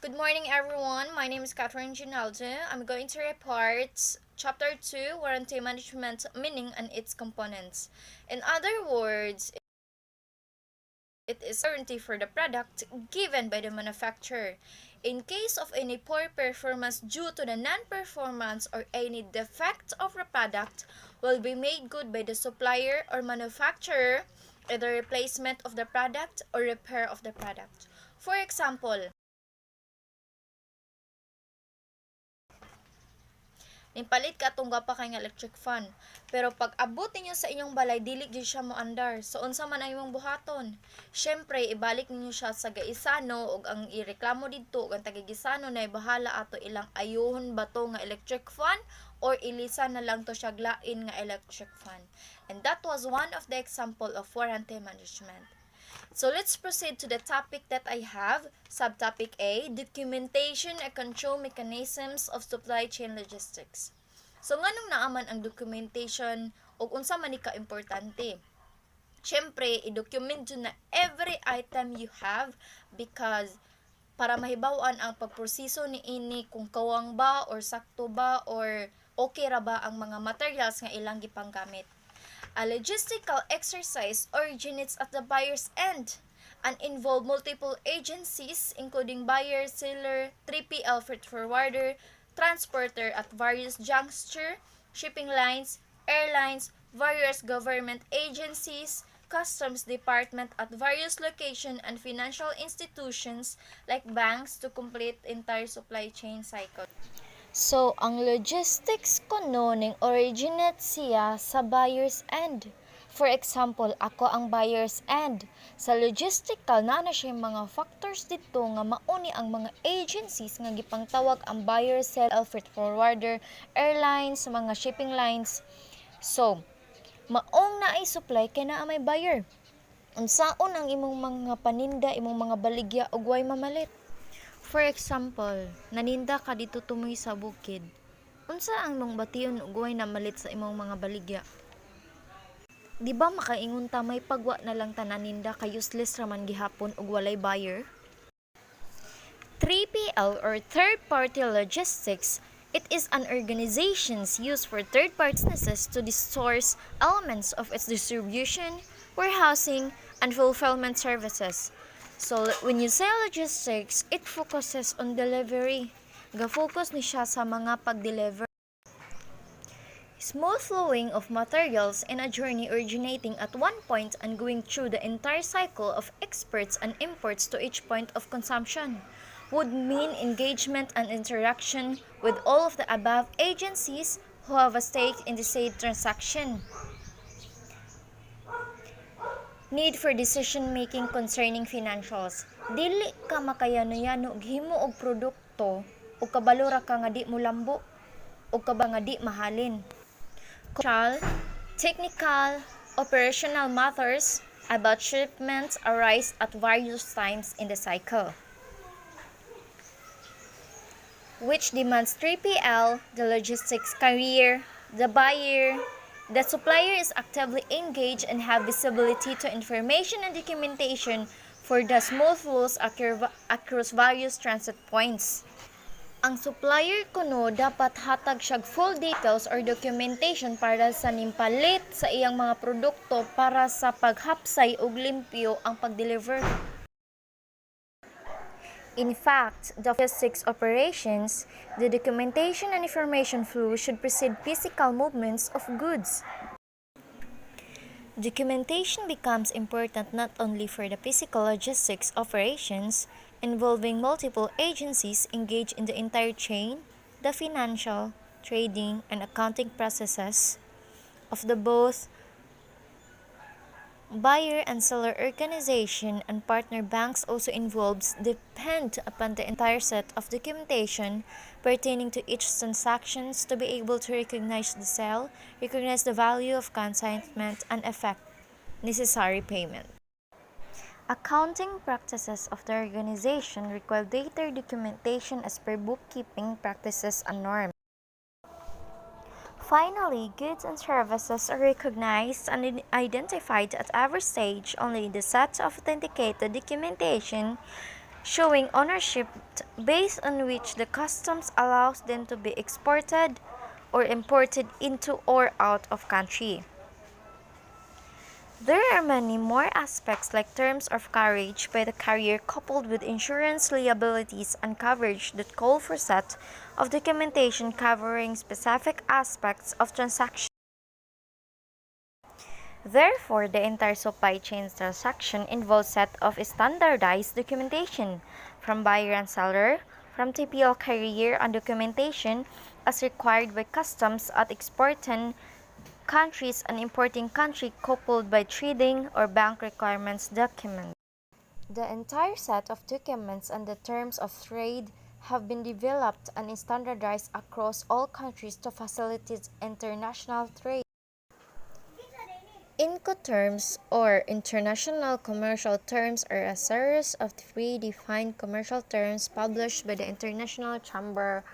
Good morning, everyone. My name is Catherine Ginaldo. I'm going to report Chapter 2 Warranty Management Meaning and its Components. In other words, it is warranty for the product given by the manufacturer. In case of any poor performance due to the non-performance or any defect of the product will be made good by the supplier or manufacturer, either replacement of the product or repair of the product. For example, nipalit ka atong pa kay nga electric fan. Pero pag abot ninyo sa inyong balay, dili gyud siya mo andar. So unsa man ang imong buhaton? Syempre ibalik ninyo siya sa gaisano ug ang ireklamo didto ug ang tagigisano na bahala ato ilang ayuhon ba to nga electric fan or ilisan na lang to siya glain nga electric fan. And that was one of the example of warranty management. So let's proceed to the topic that I have. Subtopic A, documentation and control mechanisms of supply chain logistics. So nganong naaman ang documentation ug unsa man ni ka importante? Syempre, i-document yun na every item you have because para mahibaw-an ang pagproseso ni ini kung kawang ba or sakto ba or okay ra ba ang mga materials nga ilang gipanggamit. A logistical exercise originates at the buyer's end and involve multiple agencies including buyer, seller, 3PL, freight forwarder, transporter at various juncture, shipping lines, airlines, various government agencies, customs department at various location and financial institutions like banks to complete entire supply chain cycle. So, ang logistics kuno ning originate siya sa buyer's end. For example, ako ang buyer's end. Sa logistical na siya mga factors dito nga mauni ang mga agencies nga gipangtawag ang buyer, seller, freight forwarder, airlines, mga shipping lines. So, maong na ay supply kay naa may buyer. Unsaon ang imong mga paninda, imong mga baligya ug way mamalit? For example, naninda ka dito tumoy sa bukid. Unsa ang mong bation ug way na malit sa imong mga baligya? Di ba makaingon ta may pagwa na lang tananinda kay useless raman gihapon ug walay buyer? 3PL or third-party logistics, it is an organization used for third-party businesses to source elements of its distribution, warehousing, and fulfillment services. So, when you say logistics, it focuses on delivery. Ga-focus ni siya sa mga pag-deliver. Smooth flowing of materials in a journey originating at one point and going through the entire cycle of exports and imports to each point of consumption would mean engagement and interaction with all of the above agencies who have a stake in the said transaction. Need for decision-making concerning financials. Dili ka makayano-yano himo og produkto o kabalo ra ka nga di mo lambo o kaba nga di mahalin. Cultural, technical, operational matters about shipments arise at various times in the cycle, which demands 3PL, the logistics carrier, the buyer, the supplier is actively engaged and have visibility to information and documentation for the smooth flows across various transit points. Ang supplier kuno dapat hatag siyag full details or documentation para sa nimpalit sa iyang mga produkto para sa paghapsay ug limpyo ang pag-deliver. In fact, the logistics operations, the documentation and information flow should precede physical movements of goods. Documentation becomes important not only for the physical logistics operations involving multiple agencies engaged in the entire chain, the financial, trading, and accounting processes of the both buyer and seller organization and partner banks also involved depend upon the entire set of documentation pertaining to each transactions to be able to recognize the sale, recognize the value of consignment, and effect necessary payment. Accounting practices of the organization require data documentation as per bookkeeping practices and norms. Finally, goods and services are recognized and identified at every stage only the set of authenticated documentation showing ownership based on which the customs allows them to be exported or imported into or out of country. There are many more aspects like terms of carriage by the carrier coupled with insurance liabilities and coverage that call for set of documentation covering specific aspects of transaction. Therefore, the entire supply chain transaction involves set of standardized documentation from buyer and seller, from TPL carrier and documentation as required by customs at exporting countries and importing country coupled by trading or bank requirements documents. The entire set of documents and the terms of trade have been developed and standardized across all countries to facilitate international trade. Incoterms or international commercial terms are a series of pre-defined commercial terms published by the International Chamber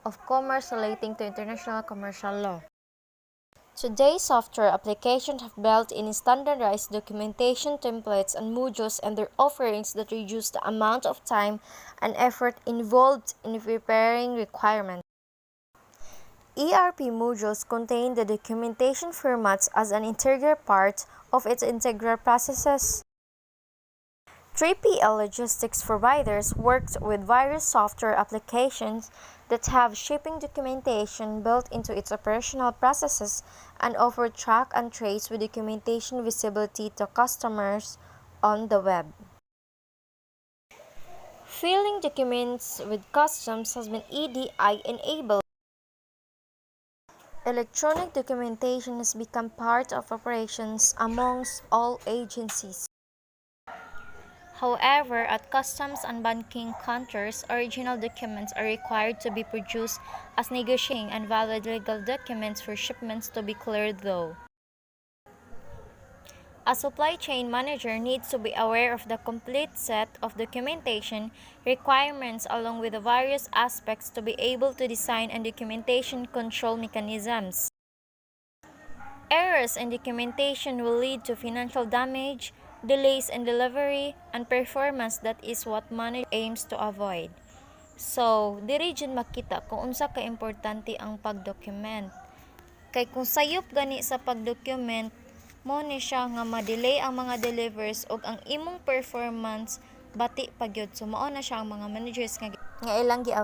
of Commerce relating to international commercial law. Today, software applications have built-in standardized documentation templates and modules and their offerings that reduce the amount of time and effort involved in preparing requirements. ERP modules contain the documentation formats as an integral part of its integral processes. 3PL logistics providers work with various software applications that have shipping documentation built into its operational processes and offer track and trace with documentation visibility to customers on the web. Filling documents with customs has been EDI enabled. Electronic documentation has become part of operations amongst all agencies. However, at customs and banking counters, original documents are required to be produced as negotiating and valid legal documents for shipments to be cleared though. A supply chain manager needs to be aware of the complete set of documentation requirements along with the various aspects to be able to design and documentation control mechanisms. Errors in documentation will lead to financial damage, delays in delivery, and performance that is what manager aims to avoid. So, diri dyan makita kung unsa ka importante ang pagdocument. Kay kung sayop gani sa pagdocument, mo ni siya nga ma-delay ang mga delivers ug ang imong performance bati pagyud. So mao na siya ang mga managers nga ilang gi